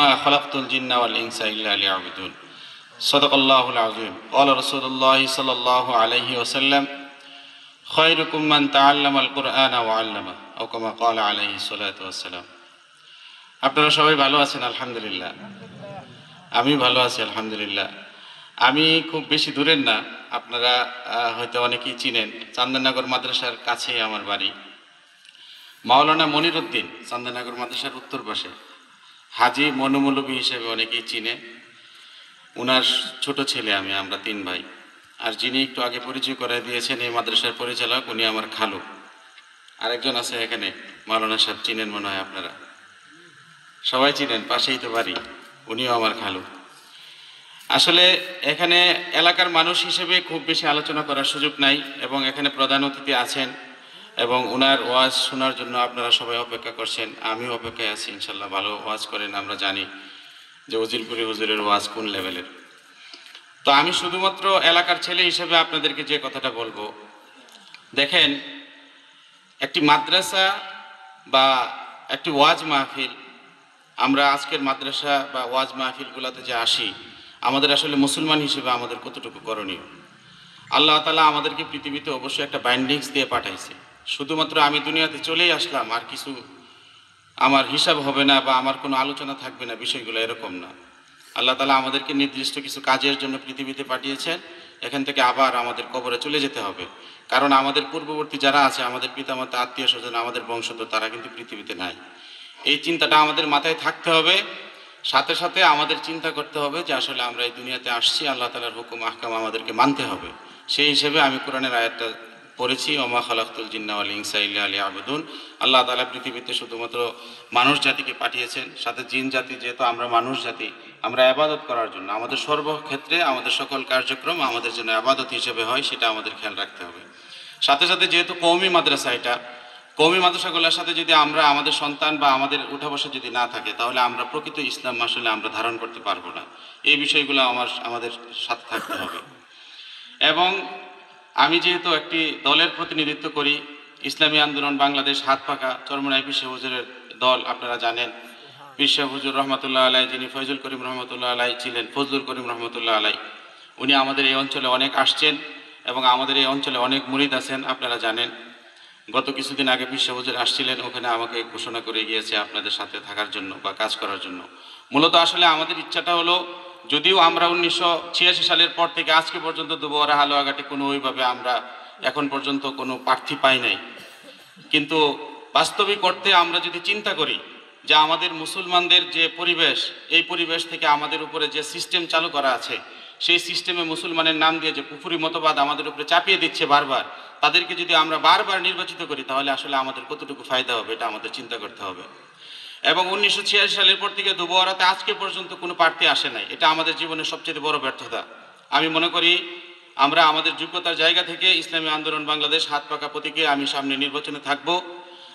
وما خلقت الجن والإنس إلا ليعبدون صدق الله العظيم قال رسول الله صلى الله عليه وسلم خيركم من تعلم القرآن وعلمه أو كما قال عليه الصلاة والسلام আপনারা সবাই ভালো আছেন আলহামদুলিল্লাহ আমি ভালো আছি আলহামদুলিল্লাহ আমি খুব বেশি দূরের না আপনারা হয়তো অনেকেই চিনেন চান্দননগর মাদ্রাসার কাছেই আমার বাড়ি মাওলানা মনিরউদ্দিন চান্দননগর মাদ্রাসার উত্তর পাশে হাজী মনুমৌলভী হিসেবে অনেকেই চিনে ওনার ছোট ছেলে আমরা তিন ভাই আর যিনি একটু আগে পরিচয় করে দিয়েছেন এই মাদ্রাসার পরিচালক উনি আমার খালু আরেকজন আছে এখানে মাওলানা সাহেব চিনেন মনে হয় আপনারা সবাই চিনেন পাশেই তো বাড়ি উনিও আমার খালু আসলে এখানে এলাকার মানুষ হিসেবে খুব বেশি আলোচনা করার সুযোগ নাই এবং এখানে প্রধান অতিথি আছেন এবং ওনার ওয়াজ শোনার জন্য আপনারা সবাই অপেক্ষা করছেন আমিও অপেক্ষায় আছি ইনশাল্লাহ ভালো ওয়াজ করেন আমরা জানি যে উজিরপুরি হুজুরের ওয়াজ কোন লেভেলের তো আমি শুধুমাত্র এলাকার ছেলে হিসেবে আপনাদেরকে যে কথাটা বলবো দেখেন একটি মাদ্রাসা বা একটি ওয়াজ মাহফিল আমরা আজকের মাদ্রাসা বা ওয়াজ মাহফিলগুলোতে যে আসি আমাদের আসলে মুসলমান হিসেবে আমাদের কতটুকু করণীয় আল্লাহ তাআলা আমাদেরকে পৃথিবীতে অবশ্যই একটা বাইন্ডিংস দিয়ে পাঠাইছে শুধুমাত্র আমি দুনিয়াতে চলেই আসলাম আর কিছু আমার হিসাব হবে না বা আমার কোনো আলোচনা থাকবে না বিষয়গুলো এরকম না আল্লাহ তাআলা আমাদেরকে নির্দিষ্ট কিছু কাজের জন্য পৃথিবীতে পাঠিয়েছেন এখান থেকে আবার আমাদের কবরে চলে যেতে হবে কারণ আমাদের পূর্ববর্তী যারা আছে আমাদের পিতামাতা আত্মীয় স্বজন আমাদের বংশধর তারা কিন্তু পৃথিবীতে নাই এই চিন্তাটা আমাদের মাথায় থাকতে হবে সাথে সাথে আমাদের চিন্তা করতে হবে যে আসলে আমরা এই দুনিয়াতে আসছি আল্লাহ তাআলার হুকুম আহকাম আমাদেরকে মানতে হবে সেই হিসেবে আমি কোরআনের আয়াতটা পড়েছি ওমা খালাকতুল জিন্না ওয়াল ইনসা ইল্লা লিয়াবুদুন আল্লাহ তাআলা পৃথিবীতে শুধুমাত্র মানুষ জাতিকে পাঠিয়েছেন সাথে জিন জাতি যেহেতু আমরা মানুষ জাতি আমরা ইবাদত করার জন্য আমাদের সর্বক্ষেত্রে আমাদের সকল কার্যক্রম আমাদের জন্য ইবাদত হিসেবে হয় সেটা আমাদের খেয়াল রাখতে হবে সাথে সাথে যেহেতু কওমি মাদ্রাসা এটা কওমি মাদ্রাসাগুলোর সাথে যদি আমরা আমাদের সন্তান বা আমাদের উঠা বসা যদি না থাকে তাহলে আমরা প্রকৃত ইসলাম আসলে আমরা ধারণ করতে পারবো না এই বিষয়গুলো আমাদের সাথে থাকতে হবে এবং আমি যেহেতু একটি দলের প্রতিনিধিত্ব করি ইসলামী আন্দোলন বাংলাদেশ হাত পাকা চরমনাই পীর সাহেব হুজুরের দল আপনারা জানেন পীর সাহেব হুজুর রহমতুল্লাহ আলাই যিনি ফয়জুল করিম রহমতুল্লাহ আলাই ছিলেন ফজলুল করিম রহমতুল্লাহ আলাই উনি আমাদের এই অঞ্চলে অনেক আসছেন এবং আমাদের এই অঞ্চলে অনেক মুরিদ আছেন আপনারা জানেন গত কিছুদিন আগে পীর সাহেব হুজুর আসছিলেন ওখানে আমাকে ঘোষণা করে গিয়েছে আপনাদের সাথে থাকার জন্য বা কাজ করার জন্য মূলত আসলে আমাদের ইচ্ছাটা হলো যদিও আমরা 1986 সালের পর থেকে আজকে পর্যন্ত দুবরা হালুয়াঘাটে কোনো ওইভাবে আমরা এখন পর্যন্ত কোনো প্রার্থী পাই নাই কিন্তু বাস্তবিক অর্থে আমরা যদি চিন্তা করি যে আমাদের মুসলমানদের যে পরিবেশ এই পরিবেশ থেকে আমাদের উপরে যে সিস্টেম চালু করা আছে সেই সিস্টেমে মুসলমানের নাম দিয়ে যে কুফরি মতবাদ আমাদের উপরে চাপিয়ে দিচ্ছে বারবার তাদেরকে যদি আমরা বারবার নির্বাচিত করি তাহলে আসলে আমাদের কতটুকু ফায়দা হবে এটা আমাদের চিন্তা করতে হবে এবং 1986 সালের পর থেকে দুবরাতে আজকে পর্যন্ত কোনো প্রার্থী আসে নাই এটা আমাদের জীবনের সবচেয়ে বড় ব্যর্থতা আমি মনে করি আমরা আমাদের যোগ্যতার জায়গা থেকে ইসলামী আন্দোলন বাংলাদেশ হাত পাকা প্রতীকে আমি সামনে নির্বাচনে থাকব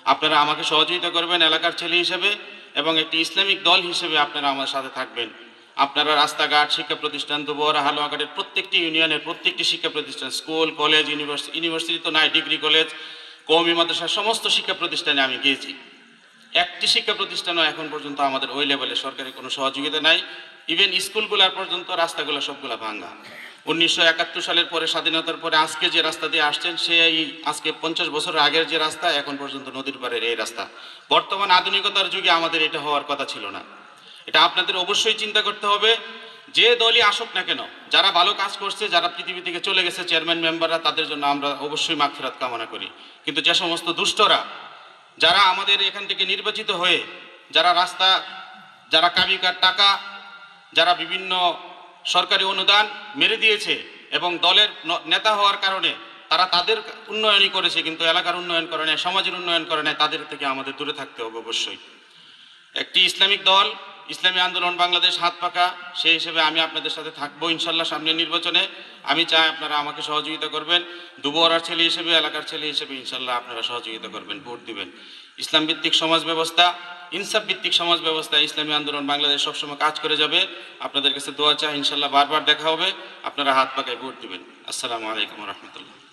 আপনারা আমাকে সহযোগিতা করবেন এলাকার ছেলে হিসেবে এবং একটি ইসলামিক দল হিসেবে আপনারা আমার সাথে থাকবেন আপনারা রাস্তাঘাট শিক্ষা প্রতিষ্ঠান দুবরা হালুয়াঘাটের প্রত্যেকটি ইউনিয়নের প্রত্যেকটি শিক্ষা প্রতিষ্ঠান স্কুল কলেজ ইউনিভার্সিটি তো নাই ডিগ্রি কলেজ কওমি মাদ্রাসা সমস্ত শিক্ষা প্রতিষ্ঠানে আমি গিয়েছি একটি শিক্ষা প্রতিষ্ঠানও এখন পর্যন্ত আমাদের ওই লেভেলে সরকারি কোনো সহযোগিতা নাই ইভেন স্কুলগুলোর পর্যন্ত রাস্তাগুলো সবগুলো ভাঙা 1971 সালের পরে স্বাধীনতার পরে আজকে যে রাস্তা দিয়ে আসছেন সেই আজকে 50 বছর আগের যে রাস্তা এখন পর্যন্ত নদীর পাড়ের এই রাস্তা বর্তমান আধুনিকতার যুগে আমাদের এটা হওয়ার কথা ছিল না এটা আপনাদের অবশ্যই চিন্তা করতে হবে যে দলই আসুক না কেন যারা ভালো কাজ করছে যারা পৃথিবী থেকে চলে গেছে চেয়ারম্যান মেম্বাররা তাদের জন্য আমরা অবশ্যই মাগফিরাত কামনা করি কিন্তু যে সমস্ত দুষ্টরা যারা আমাদের এখান থেকে নির্বাচিত হয়ে যারা রাস্তা যারা কাবিকার টাকা যারা বিভিন্ন সরকারি অনুদান মেরে দিয়েছে এবং দলের নেতা হওয়ার কারণে তারা তাদের উন্নয়নই করেছে কিন্তু এলাকার উন্নয়ন করে নাই সমাজের উন্নয়ন করে নাই তাদের থেকে আমাদের দূরে থাকতে হবে অবশ্যই একটি ইসলামিক দল ইসলামী আন্দোলন বাংলাদেশ হাত পাকা সেই হিসেবে আমি আপনাদের সাথে থাকবো ইনশাল্লাহ সামনের নির্বাচনে আমি চাই আপনারা আমাকে সহযোগিতা করবেন দুবরার ছেলে হিসেবে এলাকার ছেলে হিসেবে ইনশাল্লাহ আপনারা সহযোগিতা করবেন ভোট দিবেন ইসলাম ভিত্তিক সমাজ ব্যবস্থা ইনসাফ ভিত্তিক সমাজ ব্যবস্থা ইসলামী আন্দোলন বাংলাদেশ সবসময় কাজ করে যাবে আপনাদের কাছে দোয়া চাই ইনশাল্লাহ বারবার দেখা হবে আপনারা হাত পাকায় ভোট দিবেন আসসালামু আলাইকুম ওয়া রাহমাতুল্লাহ